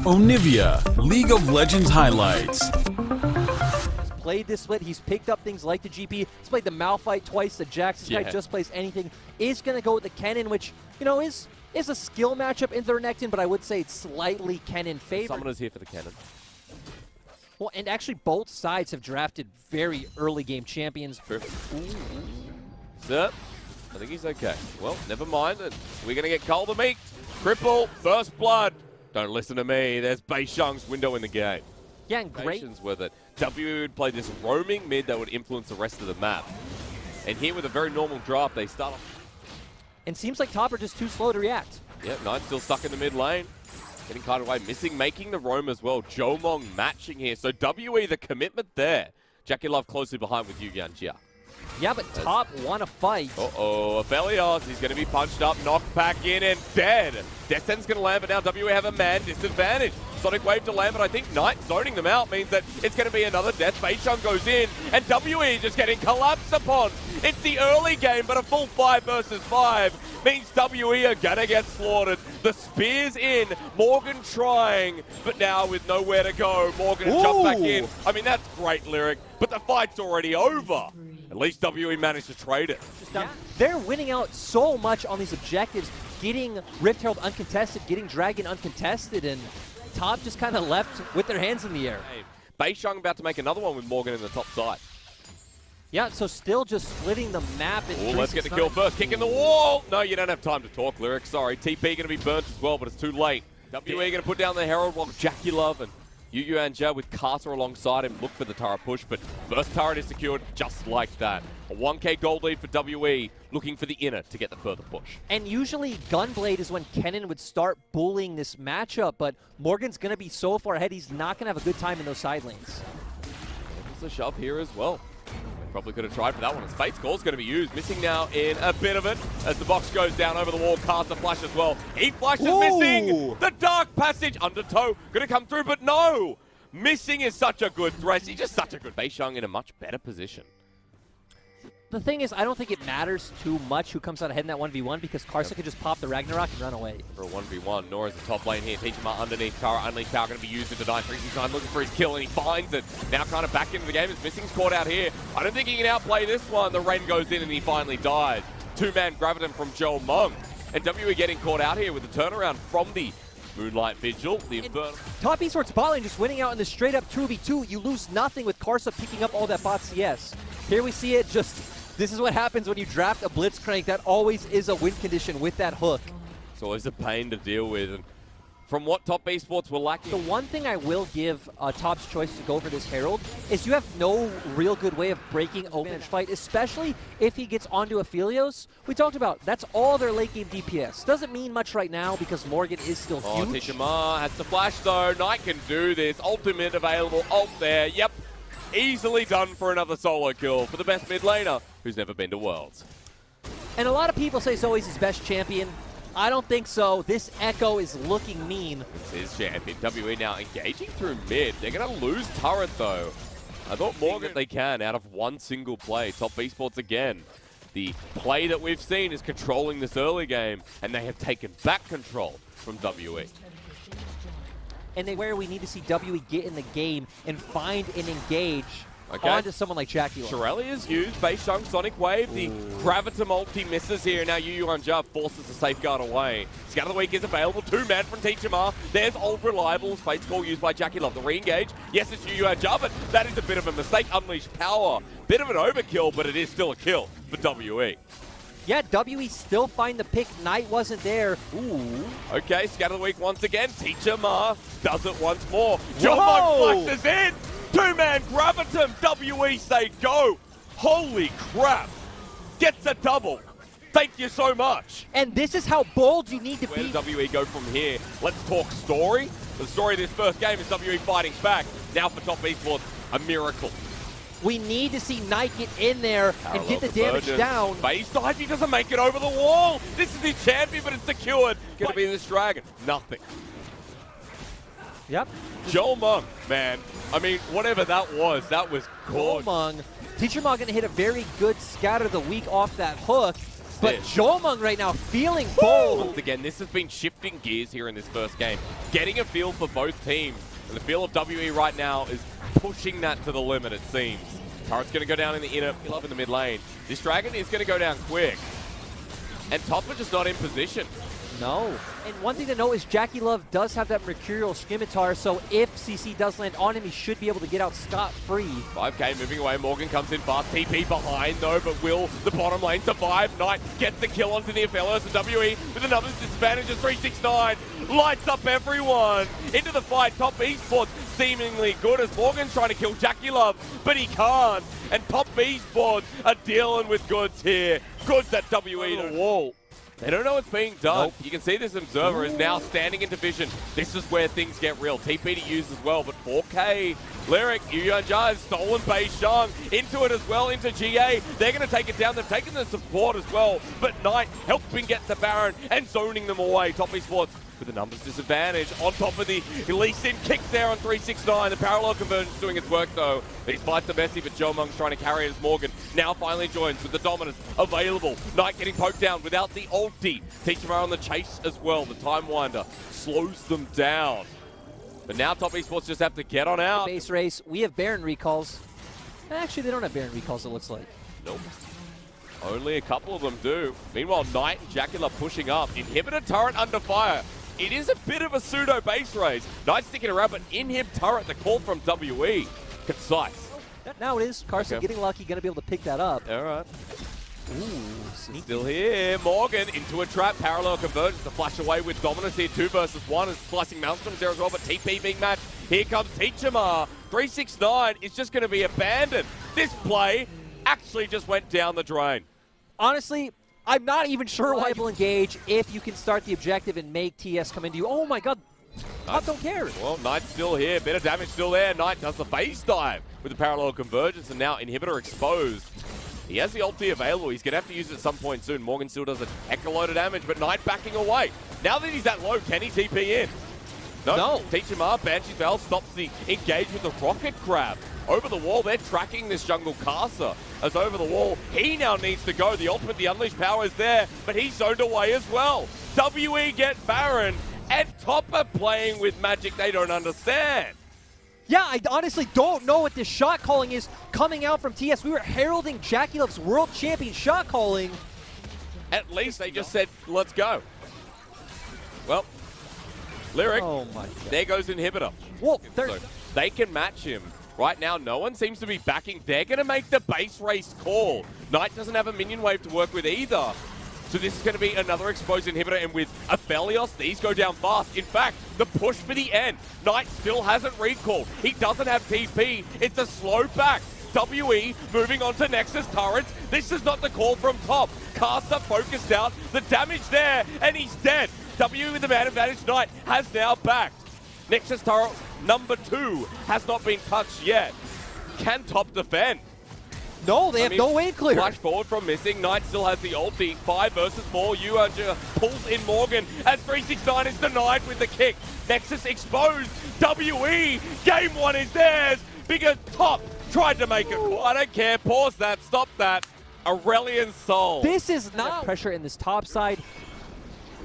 Onivia, League of Legends highlights. He's played this split. He's picked up things like the GP. He's played the Malphite twice. The Jax. This guy just plays anything. Is going to go with the Kennen, which, you know, is a skill matchup in their Renekton, but I would say it's slightly Kennen favored. Summoner's here for the Kennen. Well, and actually both sides have drafted very early game champions. Sir, I think he's okay. Well, never mind. We're going to get Cole the Meek. Cripple, first blood. Don't listen to me. There's Beishang's window in the game. Yeah, and great. Patience with it. W would play this roaming mid that would influence the rest of the map. And here with a very normal draft, they start off. And seems like Top are just too slow to react. Yep, Nine still stuck in the mid lane. Getting carted away, missing, making the roam as well. Jomong matching here. So WE, the commitment there. Jackie Love closely behind with Yu Yanjia. Yeah, but Top want to fight. Uh-oh, Aphelios, he's going to be punched up, knocked back in, and dead. Descent's going to land, but now WE have a man disadvantage. Sonic Wave to land, but I think Knight zoning them out means that it's going to be another death. Beishang goes in, and WE just getting collapsed upon. It's the early game, but a full 5 versus 5 means WE are going to get slaughtered. The spear's in, Morgan trying, but now with nowhere to go, Morgan has jumped back in. I mean, that's great lyric, but the fight's already over. At least WE managed to trade it. Yeah. They're winning out so much on these objectives, getting Rift Herald uncontested, getting Dragon uncontested, and Top just kind of left with their hands in the air. Hey, Beishang about to make another one with Morgan in the top side. Yeah, so still just splitting the map. Oh, let's get the kill first. Kick in the wall. No, you don't have time to talk, Lyric. Sorry. TP going to be burnt as well, but it's too late. WE going to put down the Herald while Jackie Love and Yu Yanjia with Carter alongside him look for the turret push, but first turret is secured just like that. A 1k gold lead for WE, looking for the inner to get the further push. And usually Gunblade is when Kennen would start bullying this matchup, but Morgan's going to be so far ahead, he's not going to have a good time in those side lanes. There's a shove here as well. Probably could have tried for that one. His Fate's Call is going to be used. Missing now in a bit of it as the box goes down over the wall. Casts a flash as well. He flashes, missing. The Dark Passage undertow. Going to come through, but no. Missing is such a good threat. He's just such a good. Beishang in a much better position. The thing is, I don't think it matters too much who comes out ahead in that 1v1 because Karsa could just pop the Ragnarok and run away. For a 1v1, Nor is the top lane here. Teachima underneath Tara. Unleashed power going to be used into 9-3-6-9, looking for his kill, and he finds it. Now kind of back into the game. His Missing's caught out here. I don't think he can outplay this one. The rain goes in and he finally dies. Two-man Graviton from Jomong. And WE getting caught out here with the turnaround from the Moonlight Vigil. The Infernal. Top Esports bot lane just winning out in the straight-up 2v2. You lose nothing with Karsa picking up all that bot CS. Here we see it just... This is what happens when you draft a Blitzcrank. That always is a win condition with that hook. It's always a pain to deal with. And from what Top Esports were lacking. The one thing I will give Top's choice to go for this Herald is you have no real good way of breaking open fight, especially if he gets onto Aphelios. We talked about that's all their late game DPS. Doesn't mean much right now because Morgan is still huge. Tishima has to flash though. Knight can do this. Ultimate available. Ult there. Yep. Easily done for another solo kill for the best mid laner who's never been to Worlds. And a lot of people say Zoe's his best champion. I don't think so. This Echo is looking mean. It's his champion. WE now engaging through mid. They're going to lose turret though. I thought more that they can out of one single play. Top Esports again. The play that we've seen is controlling this early game, and they have taken back control from WE. And where we need to see WE get in the game and find and engage onto someone like Jackie Love. Shirelli is used. Beishang Sonic Wave. The Graviton multi misses here. Now Yu Yanjia forces the safeguard away. Scout of the Week is available. Two-man from Teachima. There's Old Reliable. Fate's Call used by Jackie Love. The re-engage. Yes, it's Yu Yanjia, but that is a bit of a mistake. Unleashed power. Bit of an overkill, but it is still a kill for WE. Yeah, WE still find the pick. Knight wasn't there. Ooh. Okay, Scout of the Week once again. Teachima does it once more. Jomong flashes in. Two-man Graviton. WE say go. Holy crap. Gets a double. Thank you so much. And this is how bold you need to be. Where does WE go from here? Let's talk story. The story of this first game is WE fighting back. Now for Top Esports, a miracle. We need to see Knight get in there and get the damage down. Base dive, he doesn't make it over the wall. This is his champion, but it's secured. Gonna be this dragon. Nothing. Yep. Jomong, man. I mean, whatever that was gorgeous. Jomong. Teachima gonna hit a very good Scout of the Week off that hook, But Jomung right now feeling bold. Once again, this has been shifting gears here in this first game. Getting a feel for both teams. And the feel of WE right now is pushing that to the limit, it seems. Turret's going to go down in the inner, Love in the mid lane. This Dragon is going to go down quick. And Top are just not in position. No. And one thing to note is Jackie Love does have that Mercurial Scimitar, so if CC does land on him, he should be able to get out scot-free. 5K moving away. Morgan comes in fast. TP behind, though, but will the bottom lane survive? Knight gets the kill onto the Aphelios, and WE with the numbers disadvantage of 369. Lights up everyone. Into the fight. Top Esports seemingly good as Morgan's trying to kill Jackie Love, but he can't. And Top Esports are dealing with goods here. Goods at WE to the wall. They don't know what's being done. Nope. You can see this Observer is now standing into vision. This is where things get real. TP to use as well, but 4K. Lyric, Yuyanjia has stolen Beishang into it as well, into GA. They're going to take it down. They've taken the support as well, but Knight helping get the Baron and zoning them away. Top Esports with the numbers disadvantage. On top of the Lee Sin kick there on 369. The parallel conversion's doing its work though. These fights are messy, but Jomung's trying to carry it as Morgan now finally joins with the dominance available. Knight getting poked down without the ulti. Teachimar on the chase as well. The Time Winder slows them down. But now Top Esports just have to get on out. Base race, we have Baron recalls. Actually, they don't have Baron recalls, it looks like. Nope. Only a couple of them do. Meanwhile, Knight and Jacula pushing up. Inhibitor turret under fire. It is a bit of a pseudo base race. Knight sticking around, but inhib turret, the call from WE. Concise. Now it is. Carson getting lucky, going to be able to pick that up. All right. Ooh, still here. Morgan into a trap. Parallel convergence to flash away with dominance here. 2 versus 1 is slicing Maelstroms there as well, but TP being matched. Here comes Teachimar. 369 is just going to be abandoned. This play actually just went down the drain. Honestly, I'm not even sure why you'll engage if you can start the objective and make TS come into you. Oh my god, I don't care. Well, Knight's still here. Bit of damage still there. Knight does the phase dive with the parallel convergence, and now Inhibitor exposed. He has the ulti available. He's going to have to use it at some point soon. Morgan still does a heck of a load of damage, but Knight backing away. Now that he's that low, can he TP in? No. Teachimar, Banshee's Veil stops the engage with the Rocket Crab. Over the wall, they're tracking this jungle Casa. As over the wall, he now needs to go. The ultimate, the unleashed power is there, but he's zoned away as well. WE get Baron, and Top are playing with magic they don't understand. Yeah, I honestly don't know what this shot calling is coming out from TS. We were heralding Jackie Love's world champion shot calling. At least they just said, let's go. Well, Lyric, oh my god. There goes Inhibitor. Well, so they can match him. Right now, no one seems to be backing. They're going to make the base race call. Knight doesn't have a minion wave to work with either. So this is going to be another exposed Inhibitor, and with Aphelios, these go down fast. In fact, the push for the end. Knight still hasn't recalled. He doesn't have TP. It's a slow back. WE moving on to Nexus turrets. This is not the call from Top. Casa focused out. The damage there, and he's dead. WE with the man advantage. Knight has now backed. Nexus turret number 2 has not been touched yet. Can Top defend? No, they have no wave clear. Flash forward from missing. Knight still has the ulti. 5 versus 4. Yuanjia pulls in Morgan as 369 is denied with the kick. Nexus exposed. WE, game 1 is theirs because Top tried to make it. I don't care. Pause that. Stop that. Aurelian Soul. This is not pressure in this top side.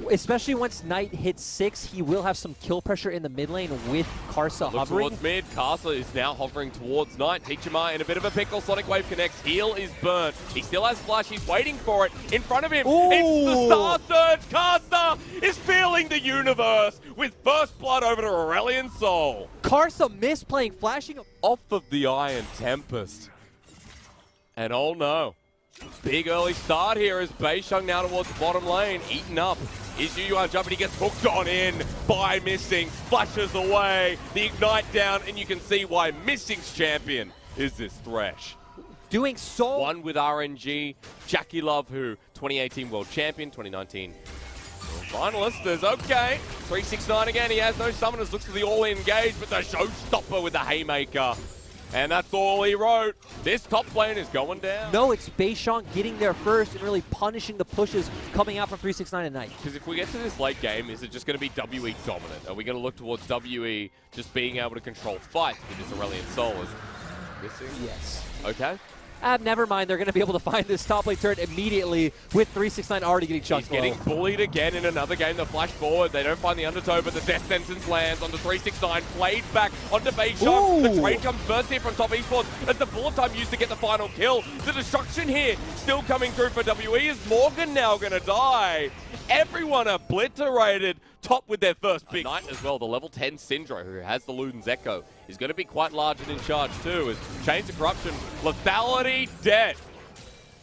Especially once Knight hits 6, he will have some kill pressure in the mid lane with Karsa hovering. Towards mid, Karsa is now hovering towards Knight. Teachimar in a bit of a pickle. Sonic Wave connects. Heal is burnt. He still has Flash. He's waiting for it. In front of him, it's the Star Surge. Karsa is feeling the universe with first blood over to Aurelian Soul. Karsa missed playing flashing off of the Iron Tempest. And oh no. Big early start here as Beishang now towards the bottom lane. Eaten up is Yuan jumping. He gets hooked on in by Missing. Flashes away. The Ignite down, and you can see why Missing's champion is this Thresh. Doing so. One with RNG. Jackie Love, who 2018 World Champion, 2019 finalist. Is okay. 369 again. He has no summoners. Looks for the all-in engage, but the showstopper with the Haymaker. And that's all he wrote. This top lane is going down. No, it's Beishang getting there first and really punishing the pushes coming out from 369 at night. Because if we get to this late game, is it just going to be WE dominant? Are we going to look towards WE just being able to control fights with this Aurelian Soul? Is missing? Yes. Okay. never mind, they're going to be able to find this top lane turret immediately with 369 already getting chucked. He's getting bullied again in another game. The flash forward, they don't find the undertow, but the death sentence lands onto 369, played back onto Beishang. The trade comes first here from Top Esports as the bullet time used to get the final kill. The destruction here still coming through for WE. Is Morgan now going to die? Everyone obliterated. Top with their first big Knight as well. The level 10 Syndra, who has the Luden's Echo, is going to be quite large and in charge too. As Chains of Corruption, lethality dead.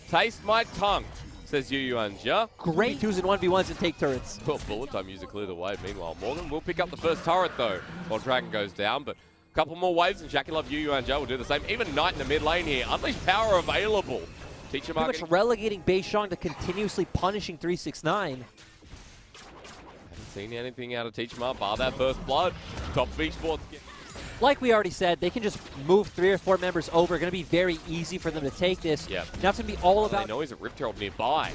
Taste my tongue, says Yu Yuanja. Great 2s and 1v1s and take turrets. Well, bullet time used to clear the way. Meanwhile, Morgan will pick up the first turret though while Dragon goes down, but a couple more waves and Jackie Love, Yu Yuanja will do the same. Even Knight in the mid lane here. Unleash power available. Teacher Pretty much relegating Beishang to continuously punishing 369. Seen anything out of Teachma bar that first blood. Top Esports. Like we already said, they can just move 3 or 4 members over. Going to be very easy for them to take this. Yep. Now it's going to be all about... They know he's a Rift Herald nearby.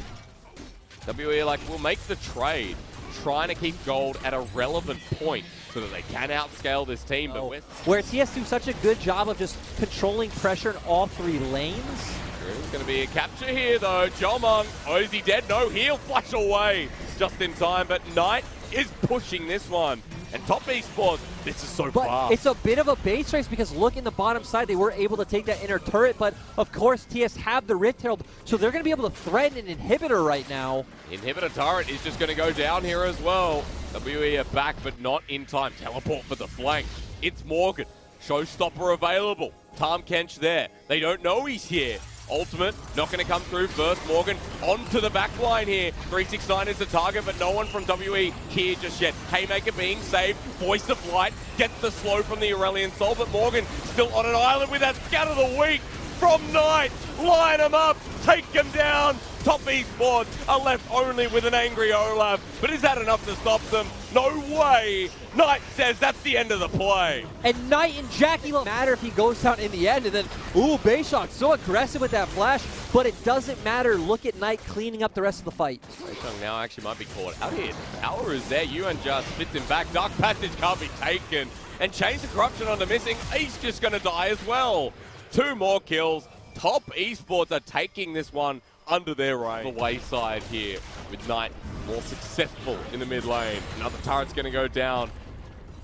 WE like, we'll make the trade, trying to keep gold at a relevant point so that they can outscale this team. But where TES do such a good job of just controlling pressure in all 3 lanes. There's going to be a capture here though. Jomong, oh, is he dead? No, he'll flash away just in time, but Knight is pushing this one. And Top Esports, this is so fast. It's a bit of a base race because look in the bottom side, they were able to take that inner turret, but of course TS have the Rift Herald, so they're going to be able to threaten an inhibitor right now. Inhibitor turret is just going to go down here as well. WE are back, but not in time. Teleport for the flank. It's Morgan. Showstopper available. Tom Kench there. They don't know he's here. Ultimate, not going to come through first. Morgan onto the back line here. 369 is the target, but no one from WE here just yet. Haymaker being saved. Voice of Light gets the slow from the Aurelion Soul, but Morgan still on an island with that Scatter the Weak from Knight. Line him up, take him down. Top Esports are left only with an angry Olaf, but is that enough to stop them? No way! Knight says that's the end of the play. And Knight and Jackie won't matter if he goes down in the end, and then, ooh, Beishang so aggressive with that flash, but it doesn't matter. Look at Knight cleaning up the rest of the fight. Beishang now actually might be caught out here. The power is there, Yuan just spits him back. Dark Passage can't be taken. And Chains of Corruption on the missing, he's just gonna die as well. 2 more kills. Top Esports are taking this one under their reign. The wayside here with Knight more successful in the mid lane. Another turret's going to go down.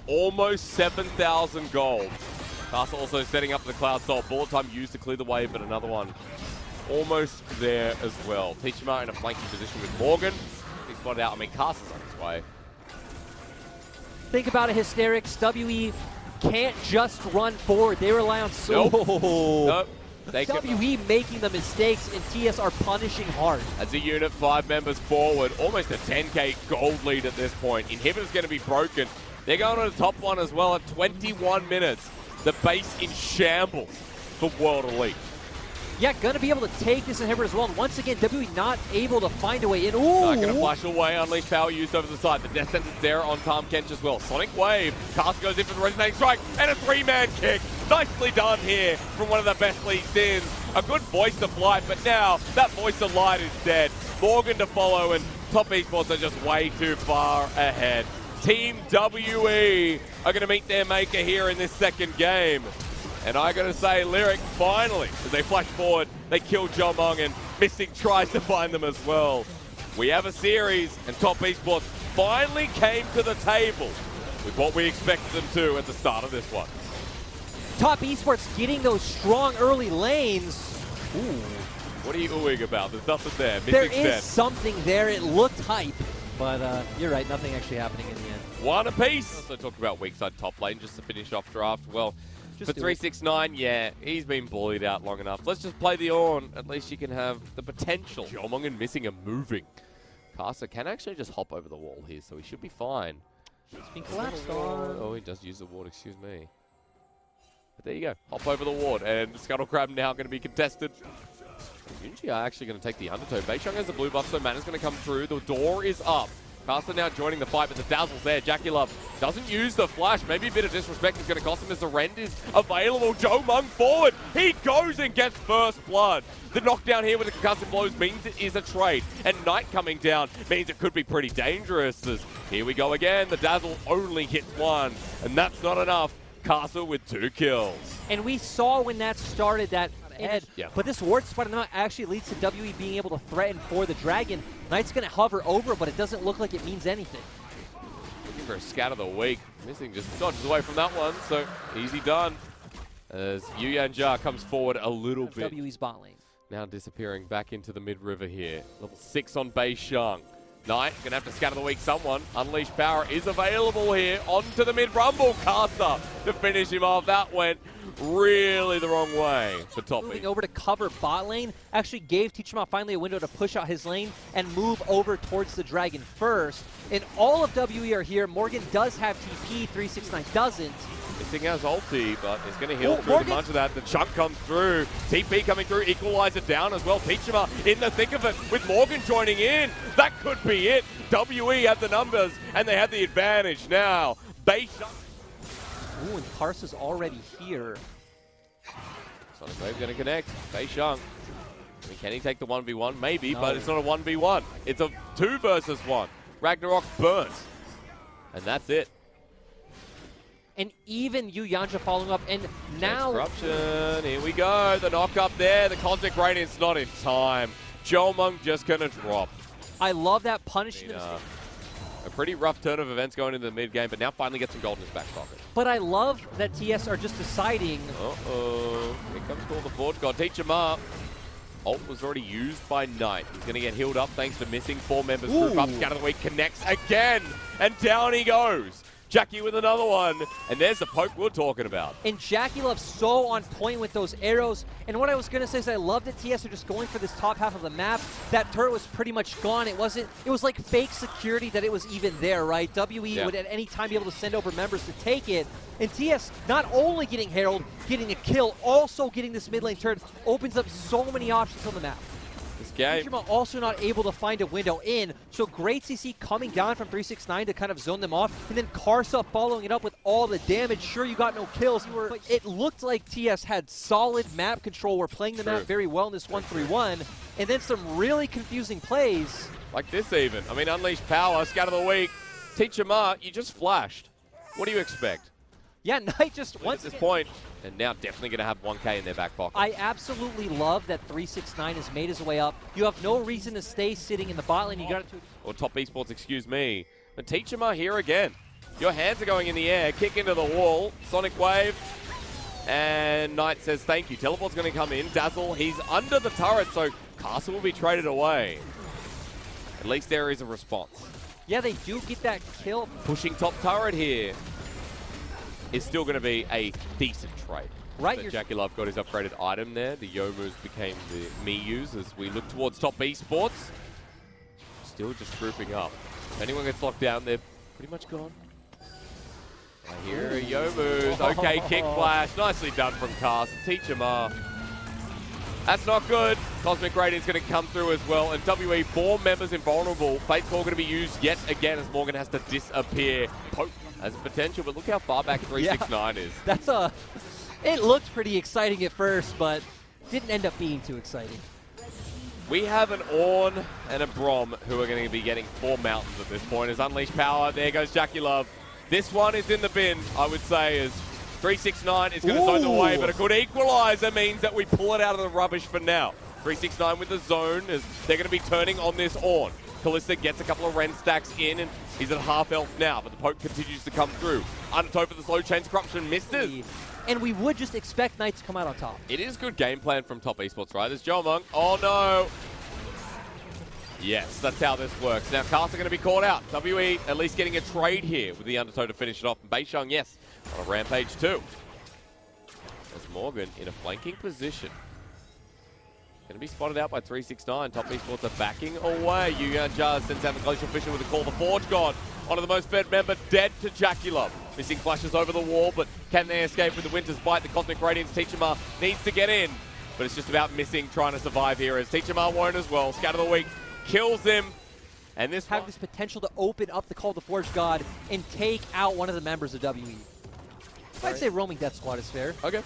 Almost 7,000 gold. Castle also setting up the Cloud Soul. Bullet time used to clear the way, but another one almost there as well. Teachma in a flanking position with Morgan. He's spotted out. I mean, Castle's on his way. Think about it, Hysterics. WE can't just run forward. They rely on... Nope. WE making the mistakes, and TS are punishing hard. As a unit, 5 members forward, almost a 10k gold lead at this point. Inhibitor's going to be broken. They're going on the top one as well at 21 minutes. The base in shambles for World Elite. Yeah, gonna be able to take this inhibitor as well. And once again, WE not able to find a way in. Ooh! Not gonna flash away, unleash power used over the side. The death sentence there on Tom Kench as well. Sonic Wave, Cast goes in for the resonating strike, and a 3-man kick. Nicely done here from one of the best leads in. A good voice of light, but now that voice of light is dead. Morgan to follow, and Top Esports are just way too far ahead. Team WE are gonna meet their maker here in this second game. And I gotta say, Lyric, finally, as they flash forward, they kill Jomong, and Missing tries to find them as well. We have a series, and Top Esports finally came to the table with what we expected them to at the start of this one. Top Esports getting those strong early lanes. Ooh. What are you oohing about? There's nothing there. There is something there. It looked hype, but you're right, nothing actually happening in the end. One apiece. Also talk about weak side top lane just to finish off draft. Well, for 369, yeah, he's been bullied out long enough. Let's just play the Ornn. At least you can have the potential. Jomong and Missing are moving. Caster can actually just hop over the wall here, so he should be fine. It's been collapsed on. Oh, he does use the ward, excuse me. But there you go. Hop over the ward, and Scuttle Crab now going to be contested. Yunji are actually going to take the undertow. Beishang has the blue buff, so Mana's going to come through. The door is up. Caster now joining the fight, but the Dazzle's there. Jackie Love doesn't use the flash. Maybe a bit of disrespect is going to cost him as the rend is available. Jomong forward. He goes and gets first blood. The knockdown here with the concussive blows means it is a trade. And Knight coming down means it could be pretty dangerous. As here we go again. The Dazzle only hits 1, and that's not enough. Caster with 2 kills. And we saw when that started that ahead. Yeah. But this ward spot actually leads to WE being able to threaten for the Dragon. Knight's going to hover over, but it doesn't look like it means anything. Looking for a scat of the week. Missing just dodges away from that one, so easy done. As Yuyanjar comes forward a little bit. WE's bot lane. Now disappearing back into the mid-river here. Level 6 on Beishang. Knight going to have to scatter the weak someone. Unleashed Power is available here. Onto the mid-rumble. Casa to finish him off. That went really the wrong way for Top Moving E. over to cover bot lane actually gave Teachama finally a window to push out his lane and move over towards the Dragon first. And all of WE are here. Morgan does have TP, 369 doesn't. Missing has ulti, but he's going to heal through a bunch of that. The chunk comes through. TP coming through. Equalizer down as well. Teachama in the thick of it with Morgan joining in. That could be it. WE have the numbers, and they have the advantage now. Beishang. Ooh, and Karsa's already here. Sonic Wave going to connect. Beishang. I mean, can he take the 1v1? Maybe, No. but it's not a 1v1. It's a 2 versus 1. Ragnarok burns. And that's it. And even Yuyanjar following up, and now... Corruption, here we go. The knock up there. The Cosmic Radiant's not in time. Jomung just going to drop. I love that punishment. A pretty rough turn of events going into the mid game, but now finally gets some gold in his back pocket. But I love that TS are just deciding... Uh-oh. Here comes Call the Forge God. Teach him up. Ult was already used by Knight. He's going to get healed up thanks to missing 4 members. Group up, Scatter the Week connects again. And down he goes. Jackie with another one, and there's the poke we're talking about. And Jackie Love so on point with those arrows. And what I was going to say is I love that TS are just going for this top half of the map. That turret was pretty much gone. It was like fake security that it was even there, right? WE would at any time be able to send over members to take it. And TS not only getting Herald, getting a kill, also getting this mid lane turret opens up so many options on the map. This game. Teachama also not able to find a window in, so great CC coming down from 369 to kind of zone them off, and then Karsa following it up with all the damage. Sure, you got no kills, but it looked like TS had solid map control. We're playing the map very well in this 1-3-1, and then some really confusing plays. Like this even. I mean, Unleashed Power, Scatter the Week. Teachama, you just flashed. What do you expect? Yeah, Knight just At this point, and now definitely going to have 1K in their back pocket. I absolutely love that 369 has made his way up. You have no reason to stay sitting in the bot lane. You got it to... Or Top Esports, excuse me. But Teachama here again. Your hands are going in the air. Kick into the wall. Sonic Wave. And Knight says thank you. Teleport's going to come in. Dazzle, he's under the turret, so Castle will be traded away. At least there is a response. Yeah, they do get that kill. Pushing top turret here. Is still going to be a decent trade. Right, So Jackie Love got his upgraded item there. The Yomus became the Miyus as we look towards Top Esports. Still just grouping up. If anyone gets locked down, they're pretty much gone. I hear a Yomus. Okay, kick flash. Nicely done from Cars. Teachama. That's not good. Cosmic Radiant's going to come through as well. And WE, 4 members invulnerable. Fate Core going to be used yet again as Morgan has to disappear. Poke has potential, but look how far back 369 is. That's it looked pretty exciting at first, but didn't end up being too exciting. We have an Ornn and a Brom who are going to be getting 4 mountains at this point. As Unleashed Power, there goes Jackie Love. This one is in the bin, I would say, as 369 is going to zone away, but a good equalizer means that we pull it out of the rubbish for now. 369 with the zone, as they're going to be turning on this Ornn. Callista gets a couple of Ren stacks in, and he's at half health now, but the poke continues to come through. Undertow for the slow chains, Corruption misses. And we would just expect Knight to come out on top. It is good game plan from Top Esports, right? There's Jomung. Oh no! Yes, that's how this works. Now, Cars are going to be caught out. WE at least getting a trade here with the Undertow to finish it off. And Beishang, yes, on a rampage too. As Morgan in a flanking position. Going to be spotted out by 369. Top Esports are backing away. Yuyanjar sends out the Glacial Fisher with a call. The Forge God onto the most fed member, dead to Jackie Love. Missing flashes over the wall, but can they escape with the Winter's Bite? The Cosmic Radiance Teachama needs to get in, but it's just about missing, trying to survive here as Teachama won't as well. Scatter the Week kills him. And this have this potential to open up the Call to Forge God and take out one of the members of WE. I'd say roaming Death Squad is fair. Okay.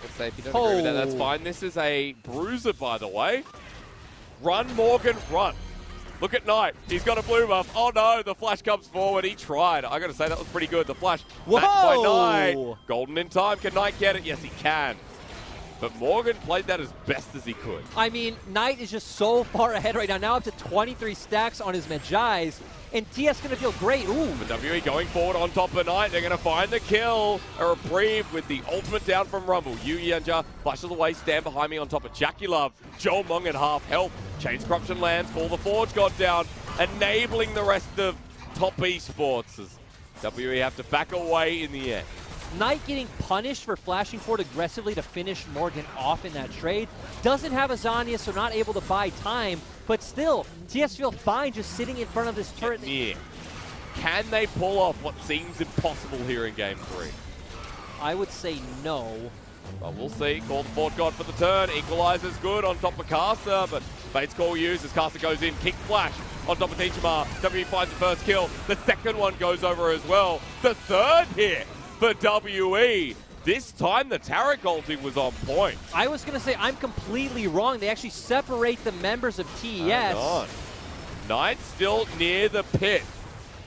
Let's say if you don't agree with that, that's fine. This is a bruiser, by the way. Run, Morgan, run. Look at Knight. He's got a blue buff. Oh no, the flash comes forward. He tried. I got to say, that was pretty good. The flash matched by Knight. Golden in time. Can Knight get it? Yes, he can. But Morgan played that as best as he could. I mean, Knight is just so far ahead right now up to 23 stacks on his Magi's, and TS going to feel great. Ooh. But WE going forward on top of Knight. They're going to find the kill. A reprieve with the ultimate down from Rumble. Yu Yanja flashes away, stand behind me on top of Jackie Love. Joe Mung at half health. Chains Corruption lands, Fall the Forge got down, enabling the rest of Top Esports as WE have to back away in the end. Knight getting punished for flashing forward aggressively to finish Morgan off in that trade. Doesn't have a Zanya, so not able to buy time. But still, TS feel fine just sitting in front of this turret. Yeah. Can they pull off what seems impossible here in Game 3? I would say no. Well, we'll see. Call the Fort God for the turn. Equalizer's good on top of Caster, but Fate's Call used as Caster goes in. Kick Flash on top of Tichimar. W finds the first kill. The second one goes over as well. The third hit for WE. This time the Taric ulti was on point. I was going to say I'm completely wrong. They actually separate the members of TES. Knight still near the pit.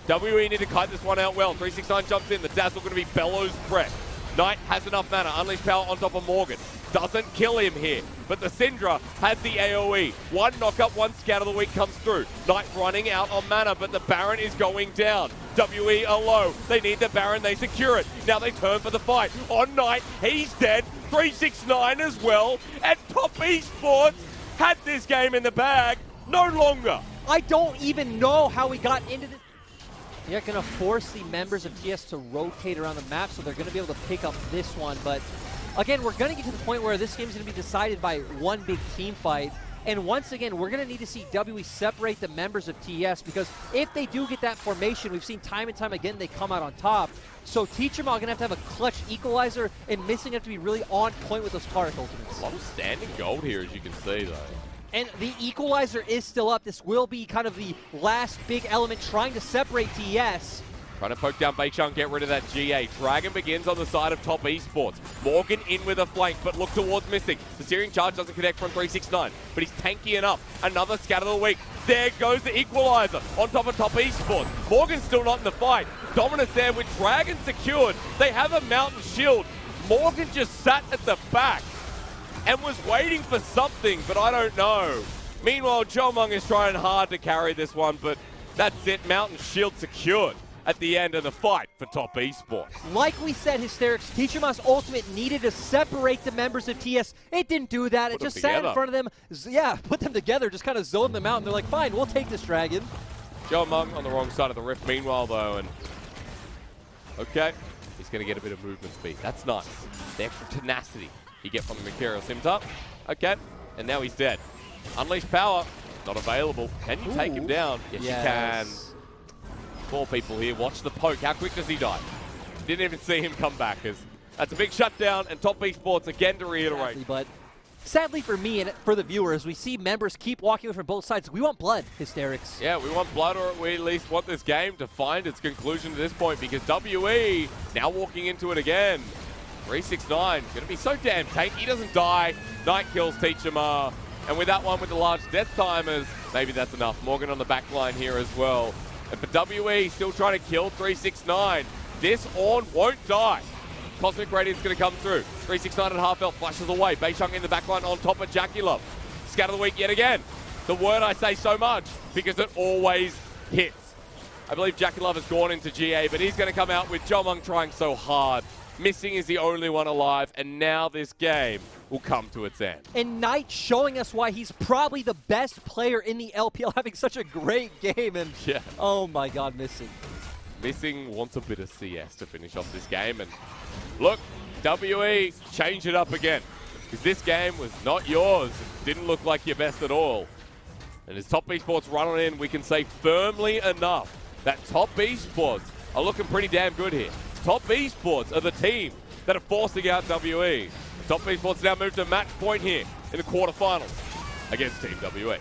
WE need to kite this one out well. 369 jumps in. The Dazzle going to be Bellows Breath. Knight has enough mana. Unleash power on top of Morgan. Doesn't kill him here. But the Syndra has the AoE. One knockup, one scout of the week comes through. Knight running out on mana, but the Baron is going down. WE are low. They need the Baron. They secure it. Now they turn for the fight. On Knight, he's dead. 369 as well. And Top Esports had this game in the bag. No longer. I don't even know how we got into this. They're going to force the members of TS to rotate around the map, so they're going to be able to pick up this one. But again, we're going to get to the point where this game is going to be decided by one big team fight. And once again, we're going to need to see WE separate the members of TS, because if they do get that formation, we've seen time and time again they come out on top. So Teacherma are going to have a clutch equalizer, and Missing have to be really on point with those Taric ultimates. A lot of standing gold here, as you can see, though. And the equalizer is still up. This will be kind of the last big element trying to separate TS. Trying to poke down Beichung, get rid of that GA. Dragon begins on the side of Top Esports. Morgan in with a flank, but look towards Missing. The Searing Charge doesn't connect from 369, but he's tanky enough. Another scatter of the week. There goes the equalizer on top of Top Esports. Morgan's still not in the fight. Dominus there with Dragon secured. They have a mountain shield. Morgan just sat at the back and was waiting for something, but I don't know. Meanwhile, Jomung is trying hard to carry this one, but that's it. Mountain shield secured at the end of the fight for Top Esports. Like we said, Hysterics, Tichuma's ultimate needed to separate the members of TS. It didn't do that. It just sat in front of them. Yeah, put them together, just kind of zoned them out, and they're like, fine, we'll take this dragon. Jomung on the wrong side of the rift meanwhile, though, and okay, he's going to get a bit of movement speed. That's nice. The extra tenacity you get from the Mercurial Scimitar. Okay, and now he's dead. Unleash power, not available. Can you take him down? Yes, you can. 4 people here. Watch the poke. How quick does he die? Didn't even see him come back. That's a big shutdown, and Top Esports, again, to reiterate. Exactly, but sadly for me and for the viewers, we see members keep walking away from both sides. We want blood, Hysterics. Yeah, we want blood, or we at least want this game to find its conclusion to this point, because WE now walking into it again. 369 going to be so damn tanky. He doesn't die. Knight kills Teachama. And with that one with the large death timers, maybe that's enough. Morgan on the back line here as well. And for WE, still trying to kill 369. This Ornn won't die. Cosmic Radiant's going to come through. 369 at half health, flashes away. Beichung in the back line on top of Jackie Love. Scatter the week yet again. The word I say so much, because it always hits. I believe Jackie Love has gone into GA, but he's going to come out with Jomung trying so hard. Missing is the only one alive, and now this game will come to its end. And Knight showing us why he's probably the best player in the LPL, having such a great game. And yeah. Oh my God, Missing. Missing wants a bit of CS to finish off this game. And look, WE, change it up again. Because this game was not yours. It didn't look like your best at all. And as Top Esports run on in, we can say firmly enough that Top Esports are looking pretty damn good here. Top Esports are the team that are forcing out WE. Top Esports now move to match point here in the quarterfinals against Team WE.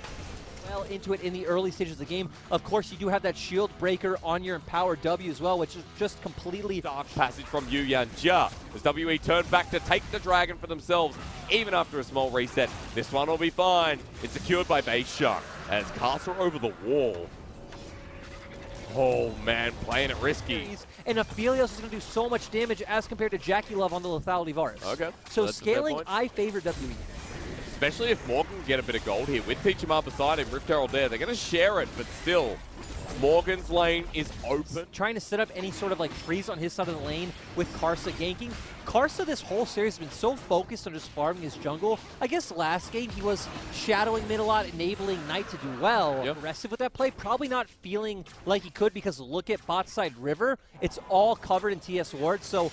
Well into it in the early stages of the game. Of course, you do have that shield breaker on your Empower W as well, which is just completely dark passage from Yu Yanja as WE turn back to take the dragon for themselves, even after a small reset. This one will be fine. It's secured by Beichung as Castle over the wall. Oh man, playing it risky. And Aphelios is going to do so much damage as compared to Jackie Love on the lethality Varus. Okay. So That's a fair scaling, point. I favor WE. Especially if Morgan can get a bit of gold here. With Teachama beside him, Rift Herald there. They're going to share it, but still, Morgan's lane is open. Trying to set up any sort of like freeze on his side of the lane with Karsa ganking. Karsa this whole series has been so focused on just farming his jungle. I guess last game he was shadowing mid a lot, enabling Knight to do well. Yep. Aggressive with that play, probably not feeling like he could because look at bot side River. It's all covered in TS wards, so...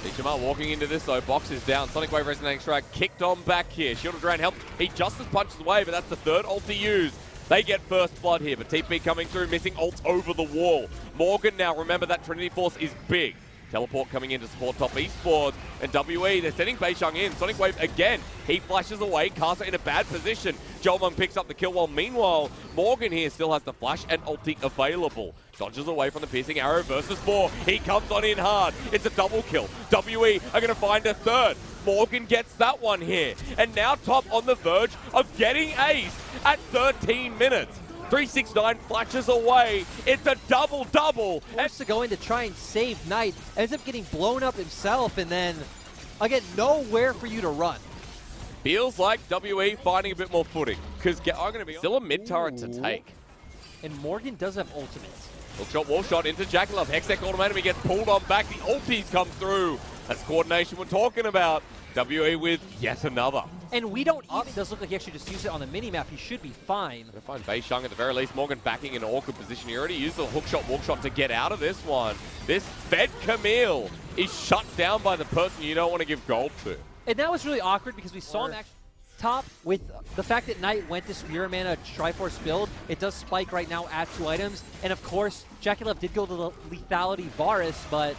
Teachama walking into this though, box is down. Sonic Wave Resonating Strike kicked on back here. Shield of Drain helps. He just as punches away, but that's the third ult he used. They get first blood here, but TP coming through, missing ults over the wall. Morgan now, remember that Trinity Force is big. Teleport coming in to support top esports. And WE, they're sending Beishang in. Sonic Wave again. He flashes away. Karsa in a bad position. Jolmung picks up the kill while meanwhile, Morgan here still has the flash and ulti available. Dodges away from the piercing arrow versus 4. He comes on in hard. It's a double kill. WE are going to find a third. Morgan gets that one here. And now Top on the verge of getting aced at 13 minutes. 369 flashes away. It's a double-double. Forced to go in to try and save Knight. Ends up getting blown up himself, and then, again, nowhere for you to run. Feels like WE finding a bit more footing. Because I'm going to be still a mid-turret to take. And Morgan does have ultimate. Hook shot, wall shot into Jackie Love. Hextech Ultimatum, he gets pulled on back. The ultis come through. That's coordination we're talking about. WE with yet another. And we don't even... It does look like he actually just used it on the mini-map. He should be fine. Gonna find Beishang at the very least. Morgan backing in an awkward position. He already used the hook shot, walk shot to get out of this one. This Fed Camille is shut down by the person you don't want to give gold to. And that was really awkward because we saw him actually top with the fact that Knight went to Spirit Mana Triforce build. It does spike right now at 2 items. And of course, Jackie Love did go to the lethality Varus, but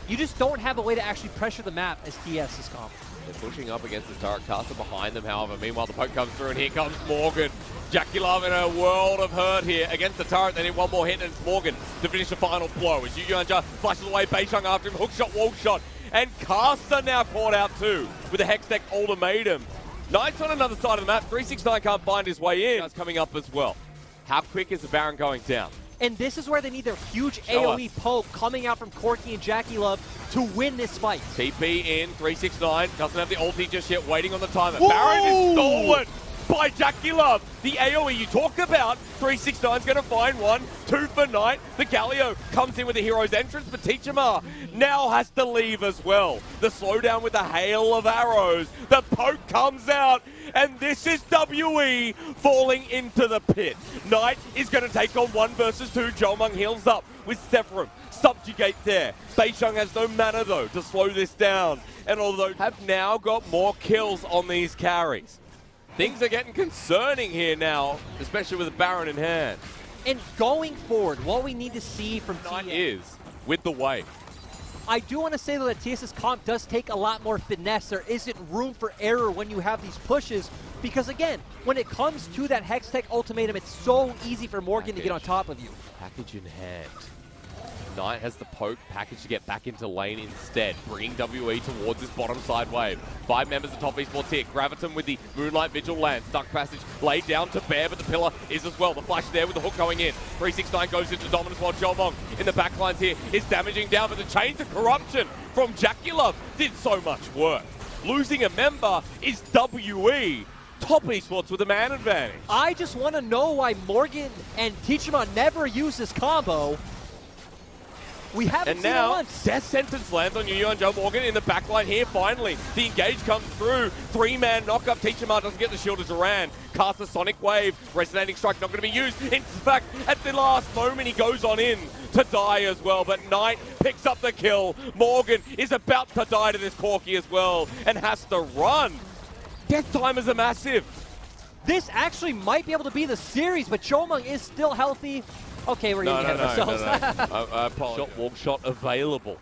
you just don't have a way to actually pressure the map as TS is comp. They're pushing up against the turret. Karsa behind them, however. Meanwhile, the poke comes through, and here comes Morgan. Jackie Love in a world of hurt here against the turret. They need one more hit, and it's Morgan to finish the final blow. As Yu Yuanja flashes away, Beishang after him. Hook shot, wall shot. And Karsa now caught out too with a Hextech Ultimatum. Knight's on another side of the map. 369 can't find his way in. That's coming up as well. How quick is the Baron going down? And this is where they need their huge AoE poke coming out from Corki and Jackie Love to win this fight. TP in, 369, doesn't have the ulti just yet, waiting on the timer. Baron is stolen by Jackie Love. The AoE you talked about, 369's going to find one, 2 for Knight. The Galio comes in with the hero's entrance, but Teachama now has to leave as well. The slowdown with the hail of arrows. The poke comes out, and this is WE falling into the pit. Knight is going to take on 1 versus 2. Jolmung heals up with Sephiroth. Subjugate there. Beishang has no mana though to slow this down. And although have now got more kills on these carries. Things are getting concerning here now, especially with the Baron in hand. And going forward, what we need to see from Knight TS is with the wave. I do want to say though that TS's comp does take a lot more finesse. There isn't room for error when you have these pushes. Because again, when it comes to that Hextech Ultimatum, it's so easy for Morgan to get on top of you. Package in hand. Knight has the poke package to get back into lane instead, bringing WE towards this bottom side wave. 5 members of Top Esports here. Graviton with the Moonlight Vigil Lance. Duck Passage laid down to bear, but the pillar is as well. The flash there with the hook going in. 369 goes into dominance while Jolmong in the backlines here is damaging down, but the Chains of Corruption from Jackie Love did so much work. Losing a member is WE. Top Esports with a man advantage. I just want to know why Morgan and Teachama never use this combo. We haven't and seen now, it once. Death Sentence lands on Yu and Joe Morgan in the backline here, finally. The engage comes through. 3-man knockup. Teachama doesn't get the shield of Duran. Casts a Sonic Wave. Resonating Strike not going to be used. In fact, at the last moment, he goes on in to die as well. But Knight picks up the kill. Morgan is about to die to this Corki as well and has to run. Death timers are massive. This actually might be able to be the series, but Jolmung is still healthy. Okay, we're getting ahead of ourselves. I apologize. Walk shot available.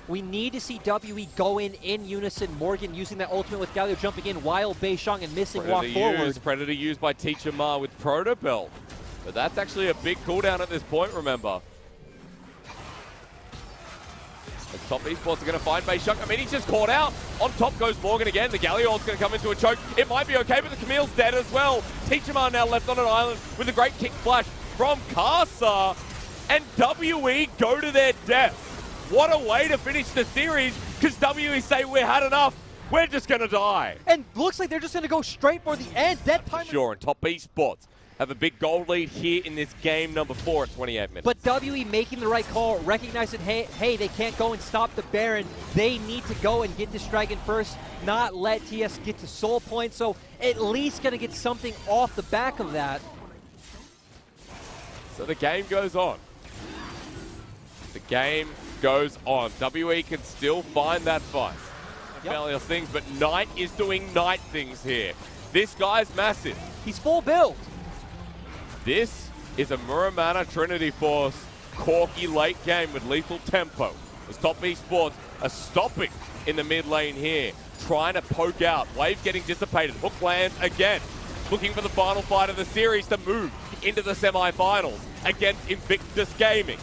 We need to see WE go in unison. Morgan using that ultimate with Galio jumping in while Beishang and missing walk forward. Predator used by Teachama with Proto Belt. But that's actually a big cooldown at this point, remember. As Top Esports are going to find Beishang. I mean, he's just caught out. On top goes Morgan again. The Galliol's going to come into a choke. It might be okay, but the Camille's dead as well. Teachama now left on an island with a great kick flash. from Casa, and WE go to their death. What a way to finish the series, because WE say we had enough. We're just going to die. And looks like they're just going to go straight for the end. Dead time. Sure, and Top Esports have a big gold lead here in this game number 4 at 28 minutes. But WE making the right call, recognizing, hey, they can't go and stop the Baron. They need to go and get this Dragon first, not let TS get to soul points. So at least going to get something off the back of that. So the game goes on. The game goes on. WE can still find that fight. Yep. Things, but Knight is doing Knight things here. This guy's massive. He's full build. This is a Muramana Trinity Force Corky late game with lethal tempo. As Top Esports are stopping in the mid lane here, trying to poke out. Wave getting dissipated. Hook lands again. Looking for the final fight of the series to move into the semi-finals against Invictus Gaming.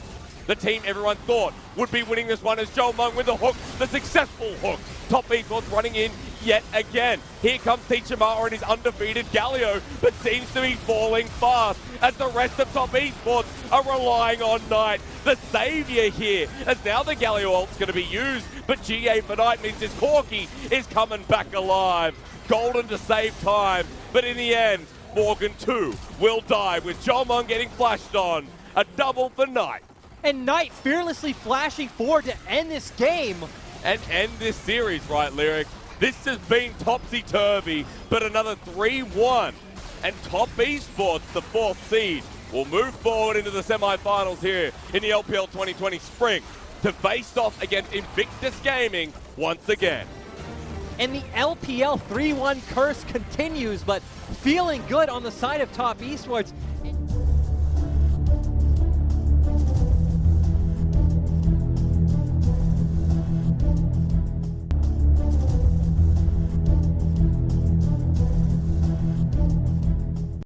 The team everyone thought would be winning this one as Joe Mung with the hook, the successful hook. Top Esports running in yet again. Here comes Tichimara and his undefeated Galio, but seems to be falling fast as the rest of Top Esports are relying on Knight, the savior here, as now the Galio ult's going to be used, but GA for Knight means this Corky is coming back alive. Golden to save time, but in the end, Morgan 2 will die with Joe Mung getting flashed on. A double for Knight. And Knight fearlessly flashing forward to end this game. And end this series, right, Lyric? This has been topsy-turvy, but another 3-1. And Top Esports, the 4th seed, will move forward into the semi-finals here in the LPL 2020 Spring to face off against Invictus Gaming once again. And the LPL 3-1 curse continues, but feeling good on the side of Top Esports.